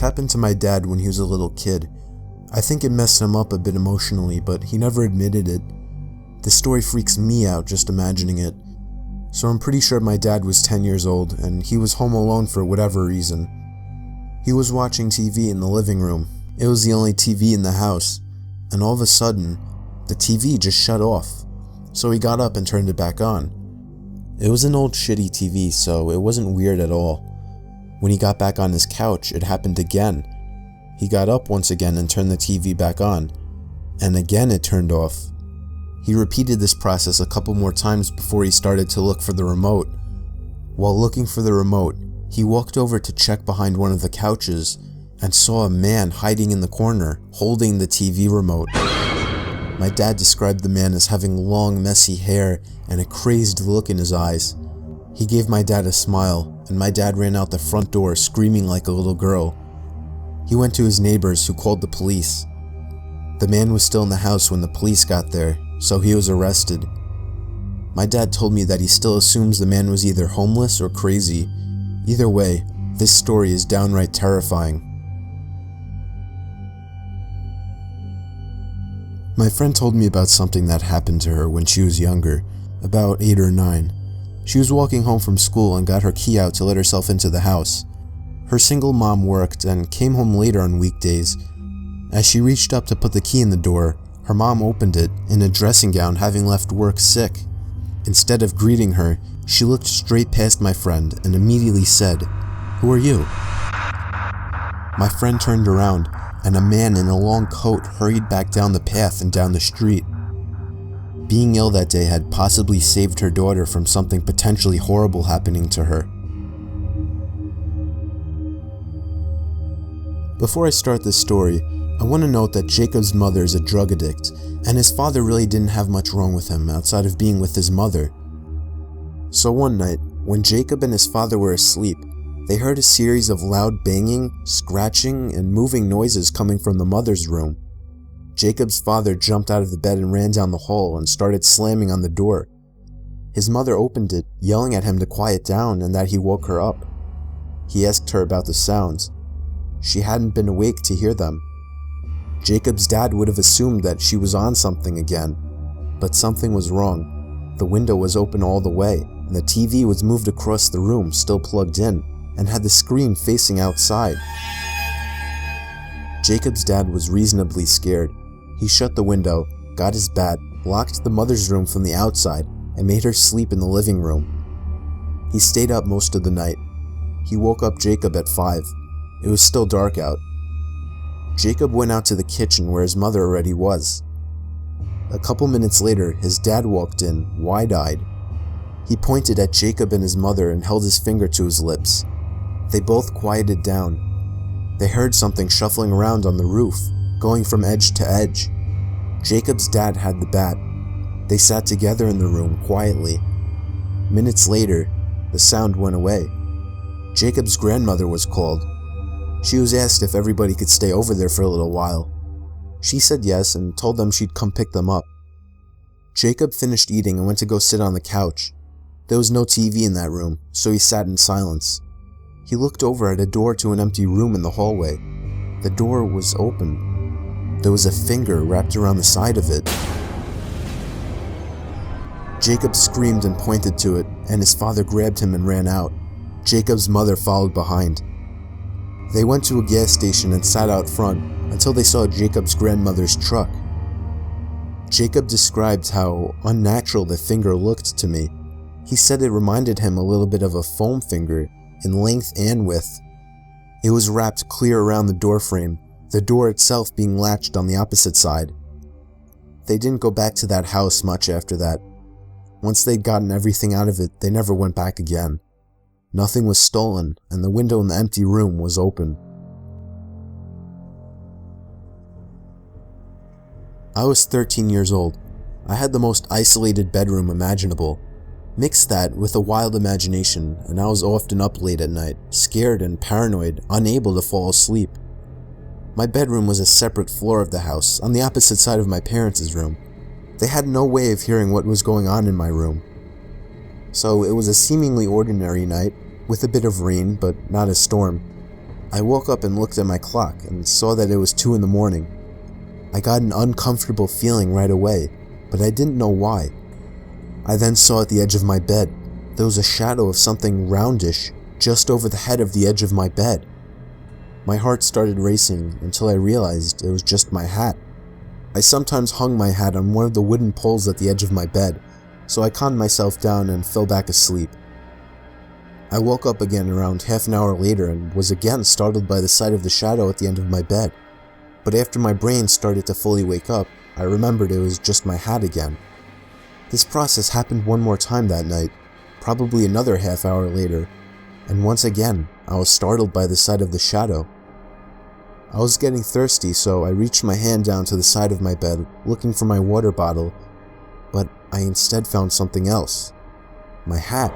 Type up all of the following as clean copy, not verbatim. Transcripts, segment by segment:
happened to my dad when he was a little kid. I think it messed him up a bit emotionally, but he never admitted it. This story freaks me out just imagining it. So I'm pretty sure my dad was 10 years old, and he was home alone for whatever reason. He was watching TV in the living room. It was the only TV in the house, and all of a sudden, the TV just shut off. So he got up and turned it back on. It was an old shitty TV, so it wasn't weird at all. When he got back on his couch, it happened again. He got up once again and turned the TV back on, and again it turned off. He repeated this process a couple more times before he started to look for the remote. While looking for the remote, he walked over to check behind one of the couches and saw a man hiding in the corner, holding the TV remote. My dad described the man as having long, messy hair and a crazed look in his eyes. He gave my dad a smile, and my dad ran out the front door screaming like a little girl. He went to his neighbors, who called the police. The man was still in the house when the police got there, so he was arrested. My dad told me that he still assumes the man was either homeless or crazy. Either way, this story is downright terrifying. My friend told me about something that happened to her when she was younger, about 8 or 9. She was walking home from school and got her key out to let herself into the house. Her single mom worked and came home later on weekdays. As she reached up to put the key in the door, her mom opened it in a dressing gown, having left work sick. Instead of greeting her, she looked straight past my friend and immediately said, "Who are you?" My friend turned around, and a man in a long coat hurried back down the path and down the street. Being ill that day had possibly saved her daughter from something potentially horrible happening to her. Before I start this story, I want to note that Jacob's mother is a drug addict, and his father really didn't have much wrong with him outside of being with his mother. So one night, when Jacob and his father were asleep, they heard a series of loud banging, scratching, and moving noises coming from the mother's room. Jacob's father jumped out of the bed and ran down the hall and started slamming on the door. His mother opened it, yelling at him to quiet down and that he woke her up. He asked her about the sounds. She hadn't been awake to hear them. Jacob's dad would have assumed that she was on something again, but something was wrong. The window was open all the way, and the TV was moved across the room, still plugged in, and had the screen facing outside. Jacob's dad was reasonably scared. He shut the window, got his bat, locked the mother's room from the outside, and made her sleep in the living room. He stayed up most of the night. He woke up Jacob at 5. It was still dark out. Jacob went out to the kitchen where his mother already was. A couple minutes later, his dad walked in, wide-eyed. He pointed at Jacob and his mother and held his finger to his lips. They both quieted down. They heard something shuffling around on the roof, going from edge to edge. Jacob's dad had the bat. They sat together in the room, quietly. Minutes later, the sound went away. Jacob's grandmother was called. She was asked if everybody could stay over there for a little while. She said yes and told them she'd come pick them up. Jacob finished eating and went to go sit on the couch. There was no TV in that room, so he sat in silence. He looked over at a door to an empty room in the hallway. The door was open. There was a finger wrapped around the side of it. Jacob screamed and pointed to it, and his father grabbed him and ran out. Jacob's mother followed behind. They went to a gas station and sat out front until they saw Jacob's grandmother's truck. Jacob described how unnatural the finger looked to me. He said it reminded him a little bit of a foam finger in length and width. It was wrapped clear around the door frame, the door itself being latched on the opposite side. They didn't go back to that house much after that. Once they'd gotten everything out of it, they never went back again. Nothing was stolen, and the window in the empty room was open. I was 13 years old. I had the most isolated bedroom imaginable. Mix that with a wild imagination, and I was often up late at night, scared and paranoid, unable to fall asleep. My bedroom was a separate floor of the house, on the opposite side of my parents' room. They had no way of hearing what was going on in my room. So it was a seemingly ordinary night, with a bit of rain, but not a storm. I woke up and looked at my clock and saw that it was 2 in the morning. I got an uncomfortable feeling right away, but I didn't know why. I then saw at the edge of my bed, there was a shadow of something roundish just over the head of the edge of my bed. My heart started racing until I realized it was just my hat. I sometimes hung my hat on one of the wooden poles at the edge of my bed, so I calmed myself down and fell back asleep. I woke up again around half an hour later and was again startled by the sight of the shadow at the end of my bed. But after my brain started to fully wake up, I remembered it was just my hat again. This process happened one more time that night, probably another half hour later, and once again, I was startled by the sight of the shadow. I was getting thirsty, so I reached my hand down to the side of my bed, looking for my water bottle, but I instead found something else. My hat.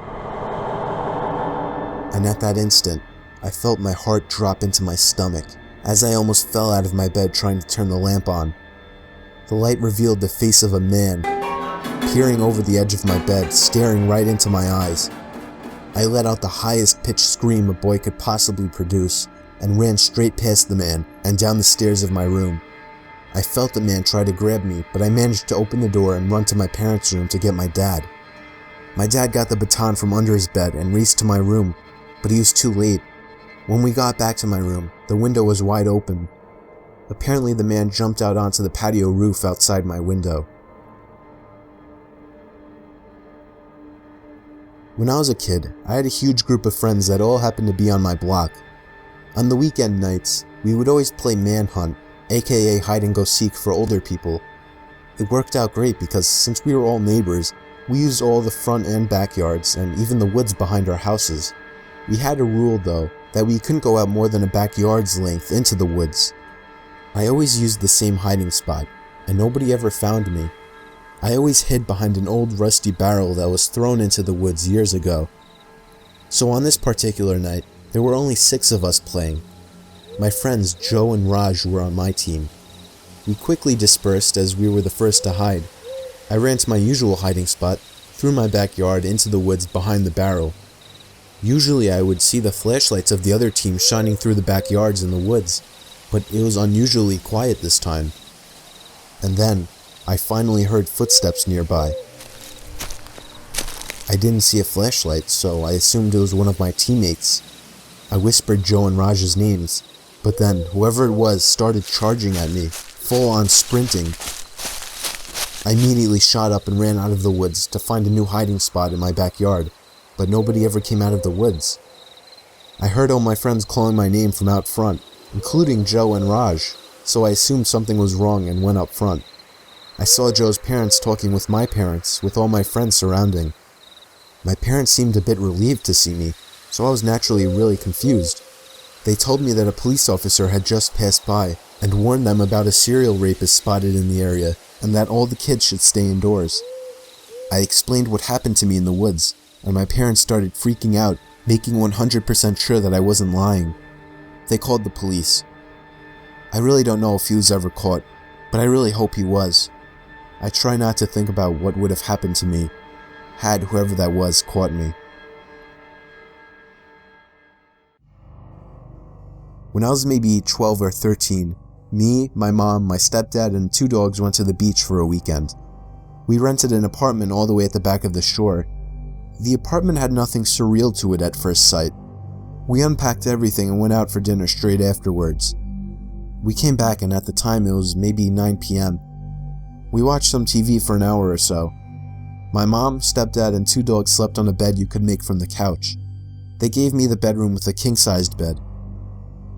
And at that instant, I felt my heart drop into my stomach, as I almost fell out of my bed trying to turn the lamp on. The light revealed the face of a man, peering over the edge of my bed, staring right into my eyes. I let out the highest pitched scream a boy could possibly produce, and ran straight past the man and down the stairs of my room. I felt the man try to grab me, but I managed to open the door and run to my parents' room to get my dad. My dad got the baton from under his bed and raced to my room, but he was too late. When we got back to my room, the window was wide open. Apparently the man jumped out onto the patio roof outside my window. When I was a kid, I had a huge group of friends that all happened to be on my block. On the weekend nights, we would always play manhunt, aka hide and go seek for older people. It worked out great because since we were all neighbors, we used all the front and backyards and even the woods behind our houses. We had a rule though, that we couldn't go out more than a backyard's length into the woods. I always used the same hiding spot, and nobody ever found me. I always hid behind an old rusty barrel that was thrown into the woods years ago. So on this particular night, there were only 6 of us playing. My friends Joe and Raj were on my team. We quickly dispersed as we were the first to hide. I ran to my usual hiding spot, through my backyard into the woods behind the barrel. Usually I would see the flashlights of the other team shining through the backyards in the woods, but it was unusually quiet this time. And then, I finally heard footsteps nearby. I didn't see a flashlight, so I assumed it was one of my teammates. I whispered Joe and Raj's names, but then whoever it was started charging at me, full on sprinting. I immediately shot up and ran out of the woods to find a new hiding spot in my backyard, but nobody ever came out of the woods. I heard all my friends calling my name from out front, including Joe and Raj, so I assumed something was wrong and went up front. I saw Joe's parents talking with my parents, with all my friends surrounding. My parents seemed a bit relieved to see me, so I was naturally really confused. They told me that a police officer had just passed by and warned them about a serial rapist spotted in the area and that all the kids should stay indoors. I explained what happened to me in the woods, and my parents started freaking out, making 100% sure that I wasn't lying. They called the police. I really don't know if he was ever caught, but I really hope he was. I try not to think about what would have happened to me had whoever that was caught me. When I was maybe 12 or 13, me, my mom, my stepdad, and 2 dogs went to the beach for a weekend. We rented an apartment all the way at the back of the shore. The apartment had nothing surreal to it at first sight. We unpacked everything and went out for dinner straight afterwards. We came back and at the time it was maybe 9 p.m. We watched some TV for an hour or so. My mom, stepdad, and 2 dogs slept on a bed you could make from the couch. They gave me the bedroom with a king-sized bed.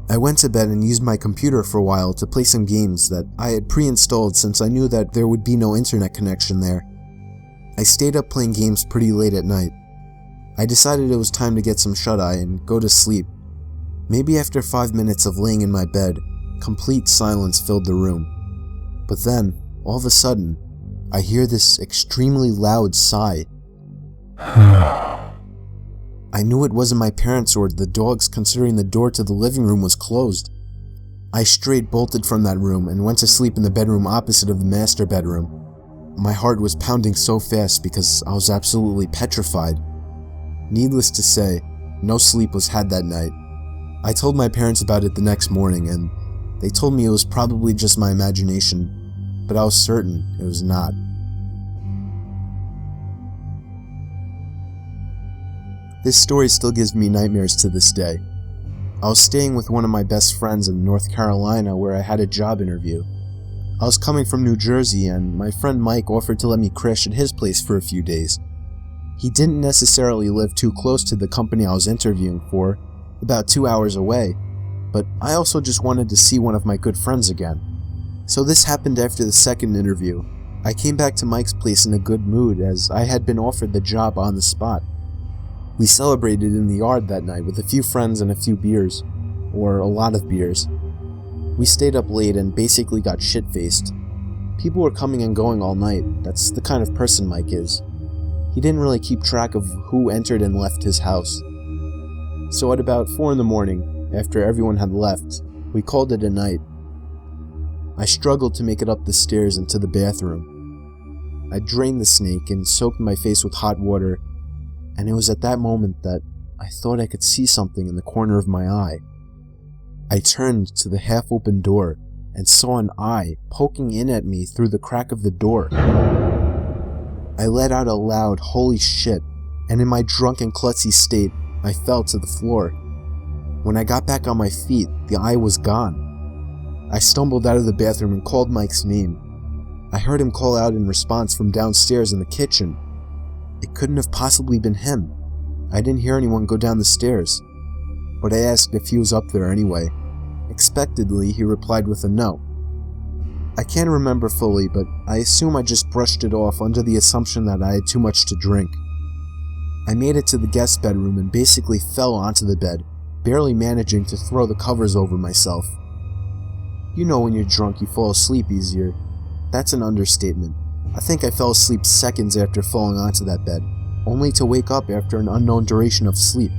I went to bed and used my computer for a while to play some games that I had pre-installed since I knew that there would be no internet connection there. I stayed up playing games pretty late at night. I decided it was time to get some shut-eye and go to sleep. Maybe after 5 minutes of laying in my bed, complete silence filled the room. But then, all of a sudden, I hear this extremely loud sigh. I knew it wasn't my parents or the dogs considering the door to the living room was closed. I straight bolted from that room and went to sleep in the bedroom opposite of the master bedroom. My heart was pounding so fast because I was absolutely petrified. Needless to say, no sleep was had that night. I told my parents about it the next morning, and they told me it was probably just my imagination, but I was certain it was not. This story still gives me nightmares to this day. I was staying with one of my best friends in North Carolina where I had a job interview. I was coming from New Jersey, and my friend Mike offered to let me crash at his place for a few days. He didn't necessarily live too close to the company I was interviewing for, about 2 hours away, but I also just wanted to see one of my good friends again. So this happened after the second interview. I came back to Mike's place in a good mood as I had been offered the job on the spot. We celebrated in the yard that night with a few friends and a few beers, or a lot of beers. We stayed up late and basically got shit-faced. People were coming and going all night. That's the kind of person Mike is. He didn't really keep track of who entered and left his house. So at about 4 in the morning, after everyone had left, we called it a night. I struggled to make it up the stairs and to the bathroom. I drained the snake and soaked my face with hot water, and it was at that moment that I thought I could see something in the corner of my eye. I turned to the half-open door and saw an eye poking in at me through the crack of the door. I let out a loud "holy shit," and in my drunken klutzy state, I fell to the floor. When I got back on my feet, the eye was gone. I stumbled out of the bathroom and called Mike's name. I heard him call out in response from downstairs in the kitchen. It couldn't have possibly been him. I didn't hear anyone go down the stairs, but I asked if he was up there anyway. Expectedly, he replied with a no. I can't remember fully, but I assume I just brushed it off under the assumption that I had too much to drink. I made it to the guest bedroom and basically fell onto the bed, barely managing to throw the covers over myself. You know when you're drunk you fall asleep easier. That's an understatement. I think I fell asleep seconds after falling onto that bed, only to wake up after an unknown duration of sleep.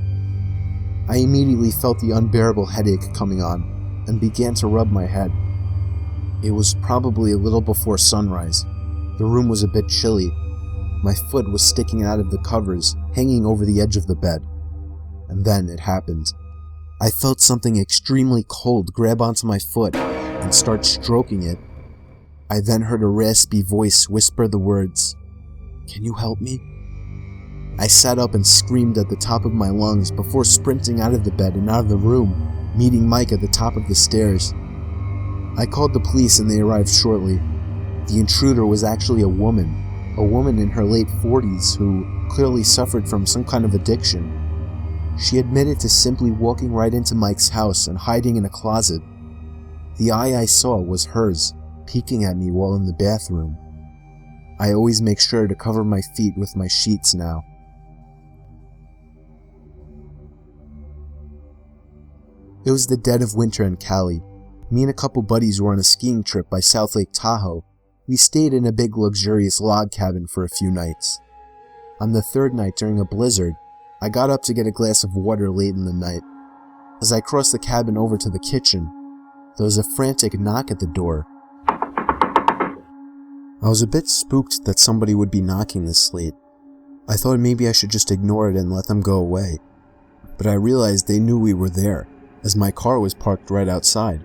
I immediately felt the unbearable headache coming on, and began to rub my head. It was probably a little before sunrise. The room was a bit chilly. My foot was sticking out of the covers, hanging over the edge of the bed. And then it happened. I felt something extremely cold grab onto my foot and start stroking it. I then heard a raspy voice whisper the words, "Can you help me?" I sat up and screamed at the top of my lungs before sprinting out of the bed and out of the room, meeting Mike at the top of the stairs. I called the police and they arrived shortly. The intruder was actually a woman in her late 40s who clearly suffered from some kind of addiction. She admitted to simply walking right into Mike's house and hiding in a closet. The eye I saw was hers, peeking at me while in the bathroom. I always make sure to cover my feet with my sheets now. It was the dead of winter in Cali. Me and a couple buddies were on a skiing trip by South Lake Tahoe. We stayed in a big luxurious log cabin for a few nights. On the third night during a blizzard, I got up to get a glass of water late in the night. As I crossed the cabin over to the kitchen, there was a frantic knock at the door. I was a bit spooked that somebody would be knocking this late. I thought maybe I should just ignore it and let them go away. But I realized they knew we were there, as my car was parked right outside.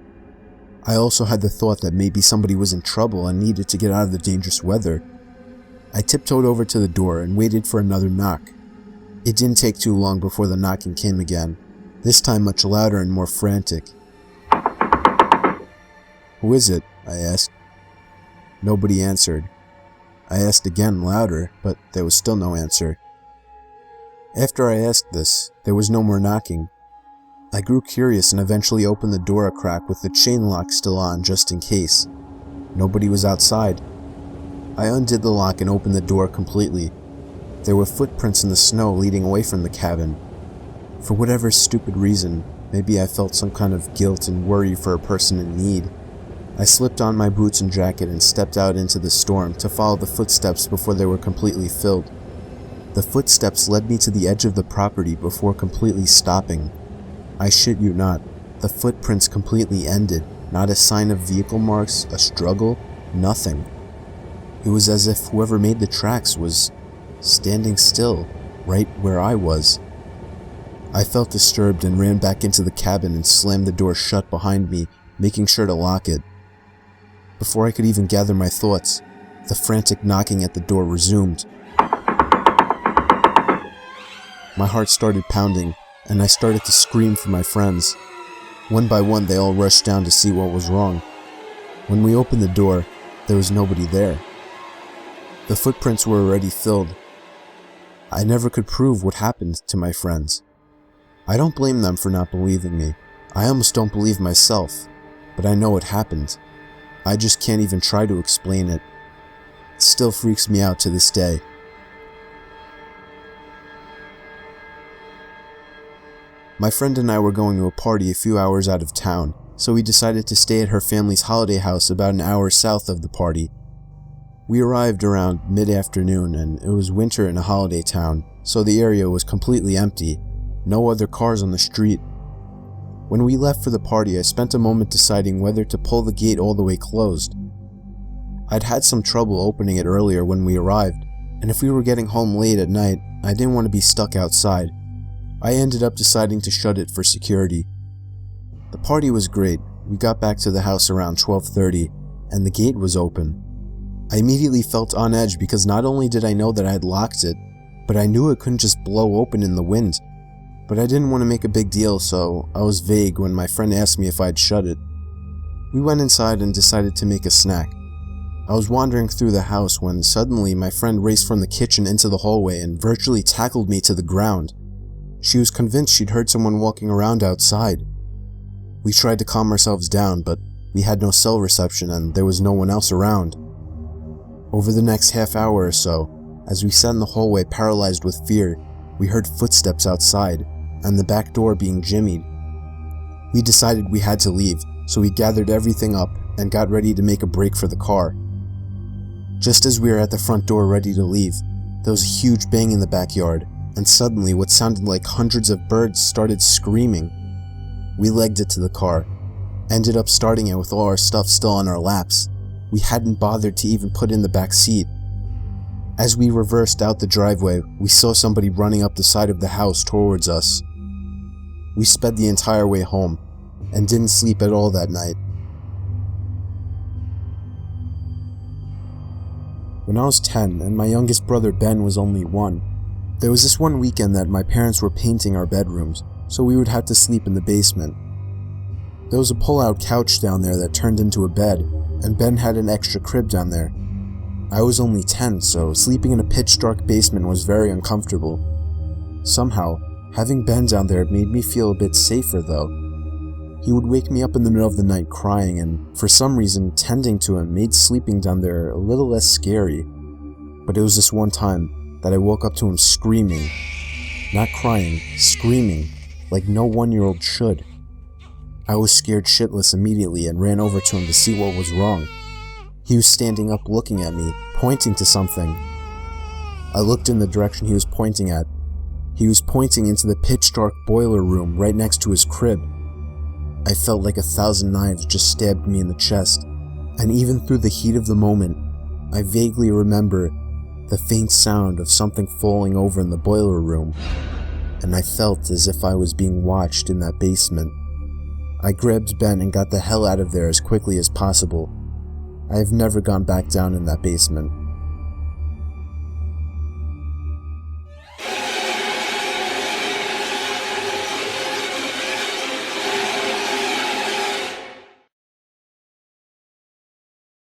I also had the thought that maybe somebody was in trouble and needed to get out of the dangerous weather. I tiptoed over to the door and waited for another knock. It didn't take too long before the knocking came again, this time much louder and more frantic. "Who is it?" I asked. Nobody answered. I asked again louder, but there was still no answer. After I asked this, there was no more knocking. I grew curious and eventually opened the door a crack with the chain lock still on just in case. Nobody was outside. I undid the lock and opened the door completely. There were footprints in the snow leading away from the cabin. For whatever stupid reason, maybe I felt some kind of guilt and worry for a person in need. I slipped on my boots and jacket and stepped out into the storm to follow the footsteps before they were completely filled. The footsteps led me to the edge of the property before completely stopping. I shit you not, the footprints completely ended, not a sign of vehicle marks, a struggle, nothing. It was as if whoever made the tracks was standing still, right where I was. I felt disturbed and ran back into the cabin and slammed the door shut behind me, making sure to lock it. Before I could even gather my thoughts, the frantic knocking at the door resumed. My heart started pounding, and I started to scream for my friends. One by one, they all rushed down to see what was wrong. When we opened the door, there was nobody there. The footprints were already filled. I never could prove what happened to my friends. I don't blame them for not believing me. I almost don't believe myself, but I know it happened. I just can't even try to explain it. It still freaks me out to this day. My friend and I were going to a party a few hours out of town, so we decided to stay at her family's holiday house about an hour south of the party. We arrived around mid-afternoon, and it was winter in a holiday town, so the area was completely empty. No other cars on the street. When we left for the party, I spent a moment deciding whether to pull the gate all the way closed. I'd had some trouble opening it earlier when we arrived, and if we were getting home late at night, I didn't want to be stuck outside. I ended up deciding to shut it for security. The party was great. We got back to the house around 12:30, and the gate was open. I immediately felt on edge because not only did I know that I had locked it, but I knew it couldn't just blow open in the wind. But I didn't want to make a big deal, so I was vague when my friend asked me if I'd shut it. We went inside and decided to make a snack. I was wandering through the house when suddenly my friend raced from the kitchen into the hallway and virtually tackled me to the ground. She was convinced she'd heard someone walking around outside. We tried to calm ourselves down, but we had no cell reception and there was no one else around. Over the next half hour or so, as we sat in the hallway paralyzed with fear, we heard footsteps outside and the back door being jimmied. We decided we had to leave, so we gathered everything up and got ready to make a break for the car. Just as we were at the front door ready to leave, there was a huge bang in the backyard, and suddenly what sounded like hundreds of birds started screaming. We legged it to the car, ended up starting it with all our stuff still on our laps. We hadn't bothered to even put in the back seat. As we reversed out the driveway, we saw somebody running up the side of the house towards us. We sped the entire way home, and didn't sleep at all that night. When I was 10 and my youngest brother Ben was only 1, there was this one weekend that my parents were painting our bedrooms, so we would have to sleep in the basement. There was a pull-out couch down there that turned into a bed, and Ben had an extra crib down there. I was only 10, so sleeping in a pitch-dark basement was very uncomfortable. Somehow, having Ben down there made me feel a bit safer though. He would wake me up in the middle of the night crying, and for some reason, tending to him made sleeping down there a little less scary. But it was this one time that I woke up to him screaming. Not crying, screaming, like no 1-year-old should. I was scared shitless immediately and ran over to him to see what was wrong. He was standing up looking at me, pointing to something. I looked in the direction he was pointing at. He was pointing into the pitch-dark boiler room right next to his crib. I felt like 1,000 knives just stabbed me in the chest, and even through the heat of the moment, I vaguely remember the faint sound of something falling over in the boiler room, and I felt as if I was being watched in that basement. I grabbed Ben and got the hell out of there as quickly as possible. I have never gone back down in that basement.